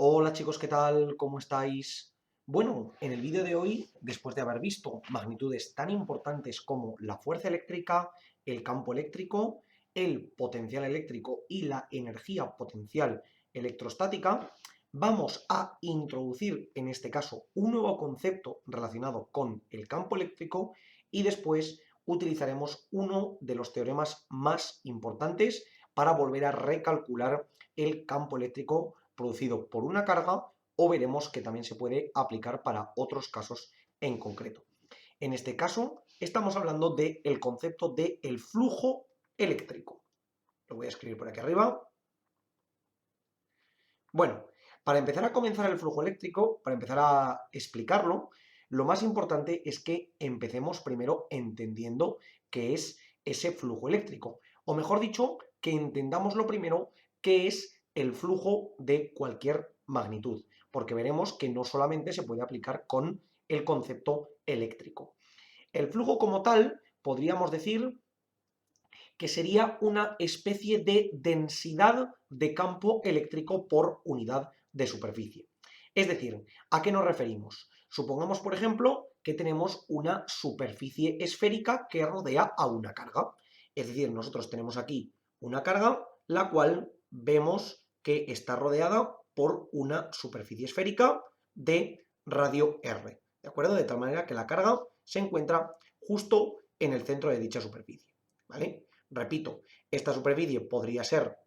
Hola chicos, ¿qué tal? ¿Cómo estáis? Bueno, en el vídeo de hoy, después de haber visto magnitudes tan importantes como la fuerza eléctrica, el campo eléctrico, el potencial eléctrico y la energía potencial electrostática, vamos a introducir en este caso un nuevo concepto relacionado con el campo eléctrico y después utilizaremos uno de los teoremas más importantes para volver a recalcular el campo eléctrico producido por una carga, o veremos que también se puede aplicar para otros casos en concreto. En este caso, estamos hablando del concepto del flujo eléctrico. Lo voy a escribir por aquí arriba. Bueno, para empezar a comenzar el flujo eléctrico, para empezar a explicarlo, lo más importante es que empecemos primero entendiendo qué es ese flujo eléctrico. O mejor dicho, que entendamos lo primero qué es el flujo de cualquier magnitud, porque veremos que no solamente se puede aplicar con el concepto eléctrico. El flujo como tal, podríamos decir que sería una especie de densidad de campo eléctrico por unidad de superficie. Es decir, ¿a qué nos referimos? Supongamos, por ejemplo, que tenemos una superficie esférica que rodea a una carga. Es decir, nosotros tenemos aquí una carga, la cual vemos que está rodeada por una superficie esférica de radio R. ¿De acuerdo? De tal manera que la carga se encuentra justo en el centro de dicha superficie. ¿Vale? Repito, esta superficie podría ser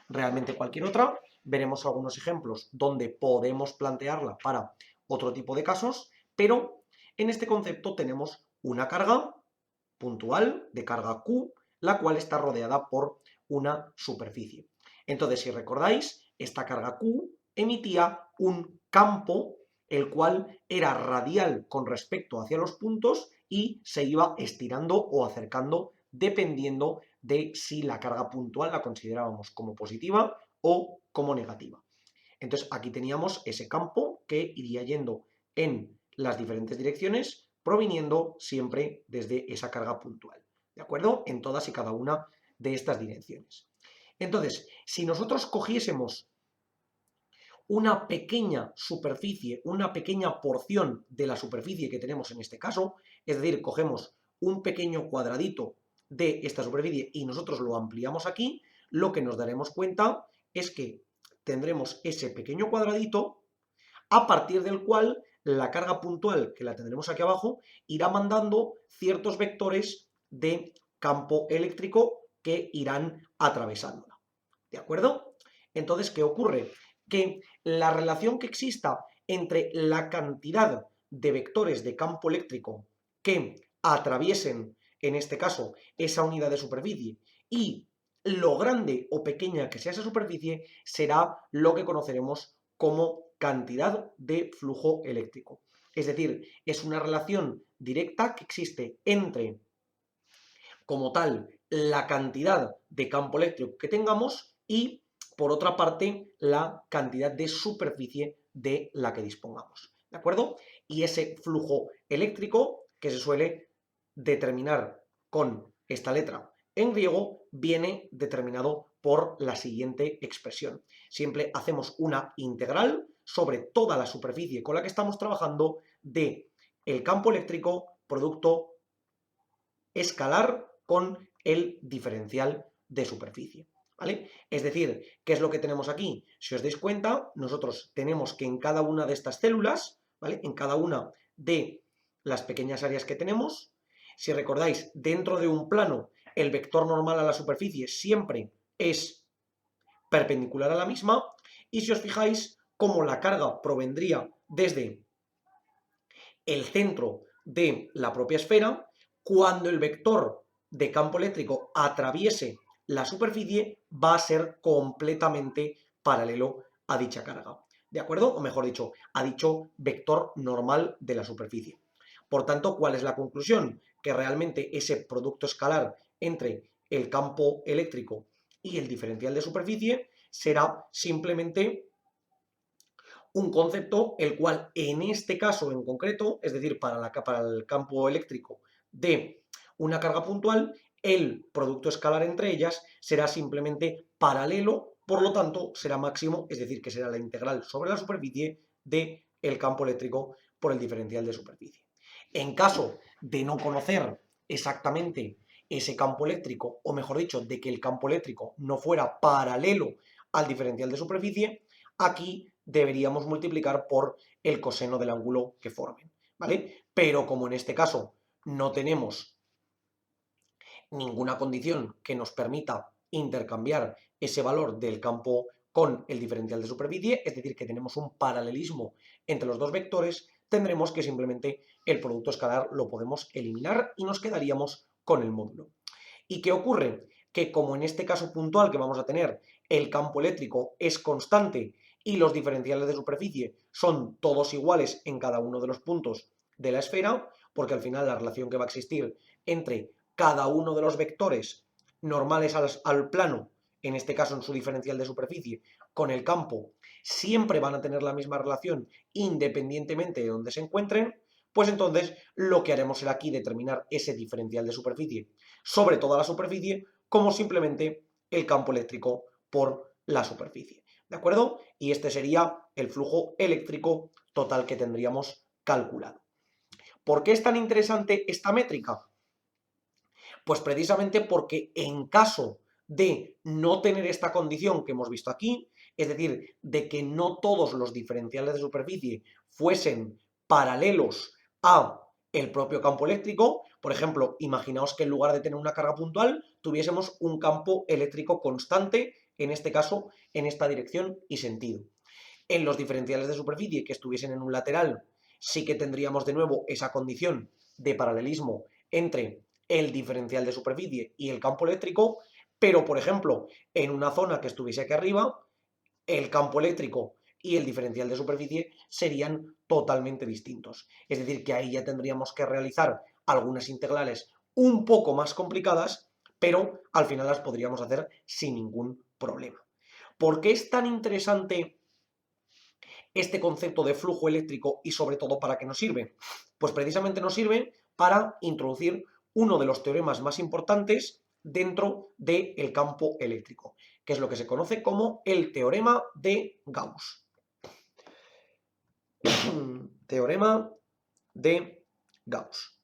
realmente cualquier otra. Veremos algunos ejemplos donde podemos plantearla para otro tipo de casos, pero en este concepto tenemos una carga puntual de carga Q, la cual está rodeada por una superficie. Entonces, si recordáis, esta carga Q emitía un campo, el cual era radial con respecto hacia los puntos y se iba estirando o acercando dependiendo de si la carga puntual la considerábamos como positiva o como negativa. Entonces aquí teníamos ese campo que iría yendo en las diferentes direcciones, proviniendo siempre desde esa carga puntual, ¿de acuerdo? En todas y cada una de estas direcciones. Entonces, si nosotros cogiésemos una pequeña superficie, una pequeña porción de la superficie que tenemos en este caso, es decir, cogemos un pequeño cuadradito de esta superficie y nosotros lo ampliamos aquí, lo que nos daremos cuenta es que tendremos ese pequeño cuadradito a partir del cual la carga puntual, que la tendremos aquí abajo, irá mandando ciertos vectores de campo eléctrico que irán atravesándola. ¿De acuerdo? Entonces, ¿qué ocurre? Que la relación que exista entre la cantidad de vectores de campo eléctrico que atraviesen, en este caso, esa unidad de superficie y lo grande o pequeña que sea esa superficie será lo que conoceremos como cantidad de flujo eléctrico. Es decir, es una relación directa que existe entre, como tal, la cantidad de campo eléctrico que tengamos y, por otra parte, la cantidad de superficie de la que dispongamos. ¿De acuerdo? Y ese flujo eléctrico, que se suele determinar con esta letra en griego, viene determinado por la siguiente expresión. Siempre hacemos una integral sobre toda la superficie con la que estamos trabajando de el campo eléctrico producto escalar con el diferencial de superficie. ¿Vale? Es decir, ¿qué es lo que tenemos aquí? Si os dais cuenta, nosotros tenemos que en cada una de estas células, ¿vale? En cada una de las pequeñas áreas que tenemos, si recordáis, dentro de un plano, el vector normal a la superficie siempre es perpendicular a la misma, y si os fijáis, como la carga provendría desde el centro de la propia esfera, cuando el vector de campo eléctrico atraviese la superficie, va a ser completamente paralelo a dicha carga. ¿De acuerdo? O mejor dicho, a dicho vector normal de la superficie. Por tanto, ¿cuál es la conclusión? Que realmente ese producto escalar entre el campo eléctrico y el diferencial de superficie será simplemente un concepto el cual en este caso en concreto, es decir, para el campo eléctrico de una carga puntual, el producto escalar entre ellas será simplemente paralelo por lo tanto será máximo, es decir, que será la integral sobre la superficie del campo eléctrico por el diferencial de superficie. En caso de no conocer exactamente ese campo eléctrico, o mejor dicho, de que el campo eléctrico no fuera paralelo al diferencial de superficie, aquí deberíamos multiplicar por el coseno del ángulo que formen, ¿vale? Pero como en este caso no tenemos ninguna condición que nos permita intercambiar ese valor del campo con el diferencial de superficie, es decir, que tenemos un paralelismo entre los dos vectores, tendremos que simplemente el producto escalar lo podemos eliminar y nos quedaríamos con el módulo. ¿Y qué ocurre? Que como en este caso puntual que vamos a tener, el campo eléctrico es constante y los diferenciales de superficie son todos iguales en cada uno de los puntos de la esfera, porque al final la relación que va a existir entre cada uno de los vectores normales al plano, en este caso en su diferencial de superficie, con el campo, siempre van a tener la misma relación independientemente de donde se encuentren, pues entonces lo que haremos será aquí determinar ese diferencial de superficie sobre toda la superficie como simplemente el campo eléctrico por la superficie. ¿De acuerdo? Y este sería el flujo eléctrico total que tendríamos calculado. ¿Por qué es tan interesante esta métrica? Pues precisamente porque en caso de no tener esta condición que hemos visto aquí, es decir, de que no todos los diferenciales de superficie fuesen paralelos a el propio campo eléctrico, por ejemplo, imaginaos que en lugar de tener una carga puntual, tuviésemos un campo eléctrico constante, en este caso, en esta dirección y sentido. En los diferenciales de superficie que estuviesen en un lateral, sí que tendríamos de nuevo esa condición de paralelismo entre el diferencial de superficie y el campo eléctrico, pero por ejemplo, en una zona que estuviese aquí arriba, el campo eléctrico y el diferencial de superficie serían totalmente distintos. Es decir, que ahí ya tendríamos que realizar algunas integrales un poco más complicadas, pero al final las podríamos hacer sin ningún problema. ¿Por qué es tan interesante este concepto de flujo eléctrico y sobre todo para qué nos sirve? Pues precisamente nos sirve para introducir uno de los teoremas más importantes dentro del campo eléctrico, que es lo que se conoce como el teorema de Gauss. Teorema de Gauss.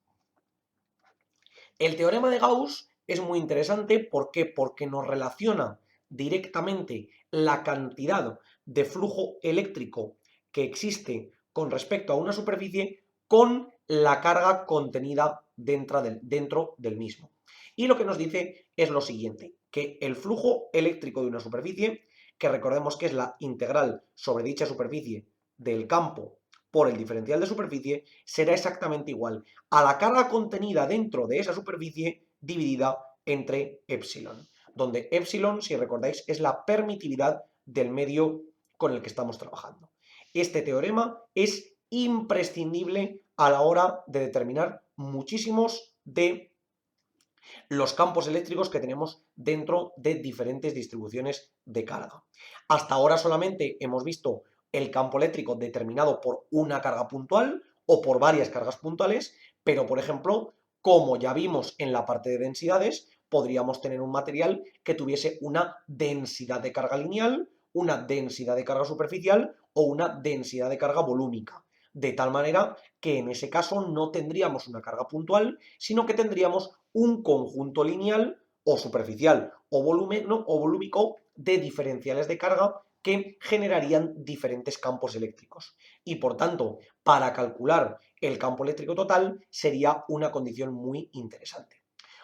El teorema de Gauss es muy interesante, ¿por qué? Porque nos relaciona directamente la cantidad de flujo eléctrico que existe con respecto a una superficie con la carga contenida dentro del mismo. Y lo que nos dice es lo siguiente, que el flujo eléctrico de una superficie, que recordemos que es la integral sobre dicha superficie del campo por el diferencial de superficie, será exactamente igual a la carga contenida dentro de esa superficie dividida entre epsilon, donde epsilon, si recordáis, es la permitividad del medio con el que estamos trabajando. Este teorema es imprescindible a la hora de determinar muchísimos de los campos eléctricos que tenemos dentro de diferentes distribuciones de carga. Hasta ahora solamente hemos visto el campo eléctrico determinado por una carga puntual o por varias cargas puntuales, pero por ejemplo, como ya vimos en la parte de densidades, podríamos tener un material que tuviese una densidad de carga lineal, una densidad de carga superficial o una densidad de carga volúmica. De tal manera que en ese caso no tendríamos una carga puntual, sino que tendríamos un conjunto lineal o superficial o volúmico de diferenciales de carga que generarían diferentes campos eléctricos. Y por tanto, para calcular el campo eléctrico total sería una condición muy interesante.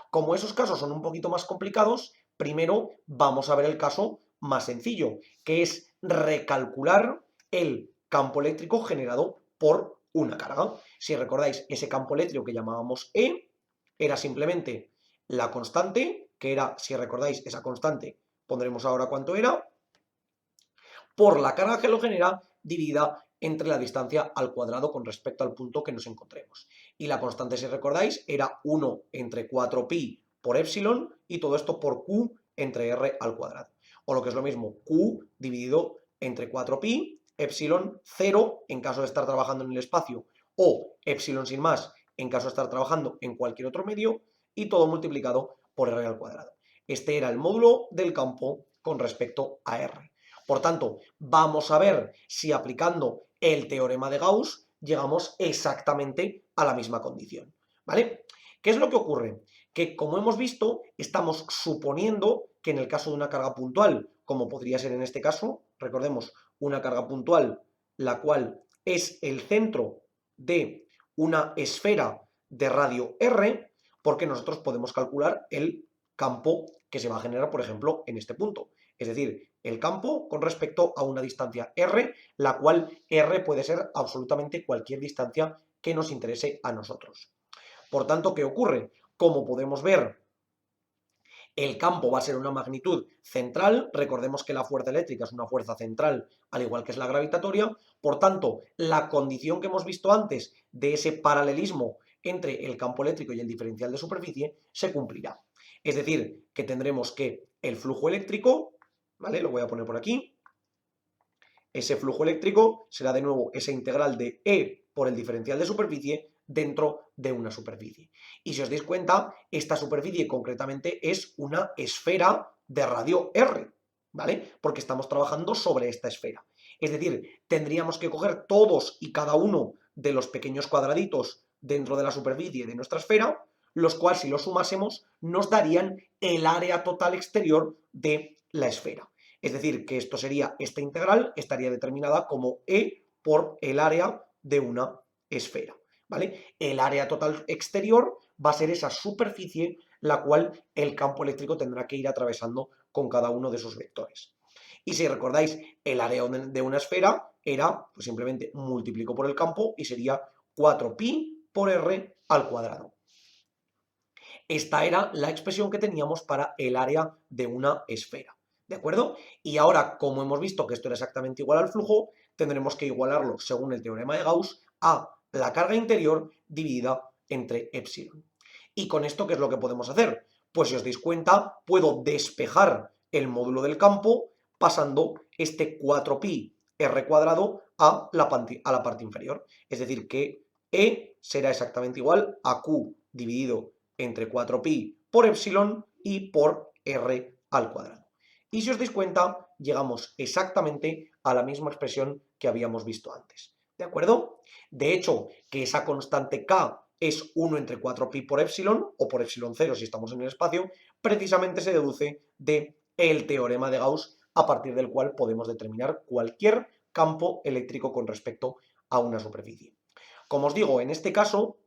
Como esos casos son un poquito más complicados, primero vamos a ver el caso más sencillo, que es recalcular el campo eléctrico generado por una carga. Si recordáis, ese campo eléctrico que llamábamos E era simplemente la constante, que era, si recordáis, esa constante, pondremos ahora cuánto era, por la carga que lo genera dividida entre la distancia al cuadrado con respecto al punto que nos encontremos. Y la constante, si recordáis, era 1 entre 4pi por epsilon y todo esto por q entre r al cuadrado. O lo que es lo mismo, q dividido entre 4pi, epsilon 0 en caso de estar trabajando en el espacio o epsilon sin más en caso de estar trabajando en cualquier otro medio y todo multiplicado por r al cuadrado. Este era el módulo del campo con respecto a R. Por tanto, vamos a ver si aplicando el teorema de Gauss llegamos exactamente a la misma condición, ¿vale? ¿Qué es lo que ocurre? Que, como hemos visto, estamos suponiendo que en el caso de una carga puntual, como podría ser en este caso, recordemos, una carga puntual, la cual es el centro de una esfera de radio R, porque nosotros podemos calcular el campo que se va a generar, por ejemplo, en este punto. Es decir, el campo con respecto a una distancia R, la cual R puede ser absolutamente cualquier distancia que nos interese a nosotros. Por tanto, ¿qué ocurre? Como podemos ver, el campo va a ser una magnitud central. Recordemos que la fuerza eléctrica es una fuerza central, al igual que es la gravitatoria. Por tanto, la condición que hemos visto antes de ese paralelismo entre el campo eléctrico y el diferencial de superficie se cumplirá. Es decir, que tendremos que el flujo eléctrico, ¿vale? Lo voy a poner por aquí. Ese flujo eléctrico será de nuevo esa integral de E por el diferencial de superficie dentro de una superficie. Y si os dais cuenta, esta superficie concretamente es una esfera de radio R, ¿vale? Porque estamos trabajando sobre esta esfera. Es decir, tendríamos que coger todos y cada uno de los pequeños cuadraditos dentro de la superficie de nuestra esfera, los cuales, si los sumásemos, nos darían el área total exterior de la esfera. Es decir, que esto sería, esta integral estaría determinada como E por el área de una esfera, ¿vale? El área total exterior va a ser esa superficie la cual el campo eléctrico tendrá que ir atravesando con cada uno de esos vectores. Y si recordáis, el área de una esfera era, pues simplemente multiplico por el campo y sería 4pi por r al cuadrado. Esta era la expresión que teníamos para el área de una esfera. ¿De acuerdo? Y ahora, como hemos visto que esto era exactamente igual al flujo, tendremos que igualarlo, según el teorema de Gauss, a la carga interior dividida entre epsilon. ¿Y con esto qué es lo que podemos hacer? Pues si os dais cuenta, puedo despejar el módulo del campo pasando este 4pi r cuadrado a la parte inferior. Es decir, que E será exactamente igual a Q dividido entre 4pi por epsilon y por r al cuadrado. Y si os dais cuenta, llegamos exactamente a la misma expresión que habíamos visto antes. ¿De acuerdo? De hecho, que esa constante K es 1 entre 4pi por epsilon, o por epsilon 0 si estamos en el espacio, precisamente se deduce del teorema de Gauss, a partir del cual podemos determinar cualquier campo eléctrico con respecto a una superficie. Como os digo, en este caso,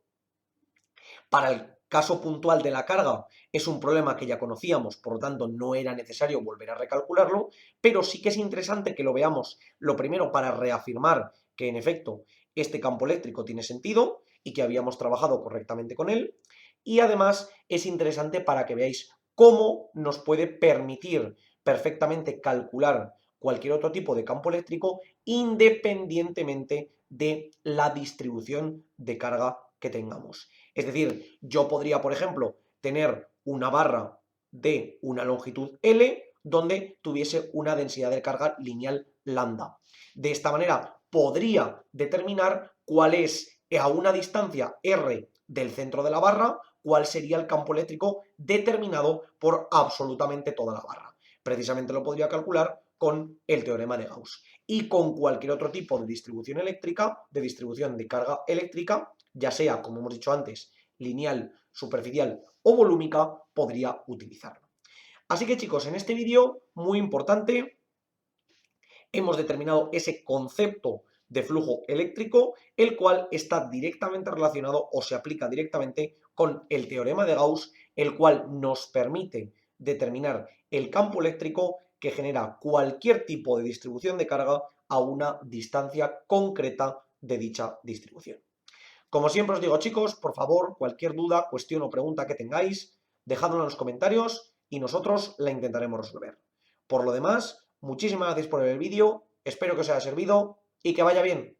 para el caso puntual de la carga es un problema que ya conocíamos, por lo tanto no era necesario volver a recalcularlo, pero sí que es interesante que lo veamos, lo primero para reafirmar que en efecto este campo eléctrico tiene sentido y que habíamos trabajado correctamente con él, y además es interesante para que veáis cómo nos puede permitir perfectamente calcular cualquier otro tipo de campo eléctrico independientemente de la distribución de carga que tengamos. Es decir, yo podría, por ejemplo, tener una barra de una longitud L donde tuviese una densidad de carga lineal lambda. De esta manera podría determinar cuál es a una distancia R del centro de la barra, cuál sería el campo eléctrico determinado por absolutamente toda la barra. Precisamente lo podría calcular con el teorema de Gauss. Y con cualquier otro tipo de distribución eléctrica, de distribución de carga eléctrica, ya sea, como hemos dicho antes, lineal, superficial o volúmica, podría utilizarlo. Así que chicos, en este vídeo, muy importante, hemos determinado ese concepto de flujo eléctrico, el cual está directamente relacionado o se aplica directamente con el teorema de Gauss, el cual nos permite determinar el campo eléctrico que genera cualquier tipo de distribución de carga a una distancia concreta de dicha distribución. Como siempre os digo, chicos, por favor, cualquier duda, cuestión o pregunta que tengáis, dejadla en los comentarios y nosotros la intentaremos resolver. Por lo demás, muchísimas gracias por ver el vídeo, espero que os haya servido y que vaya bien.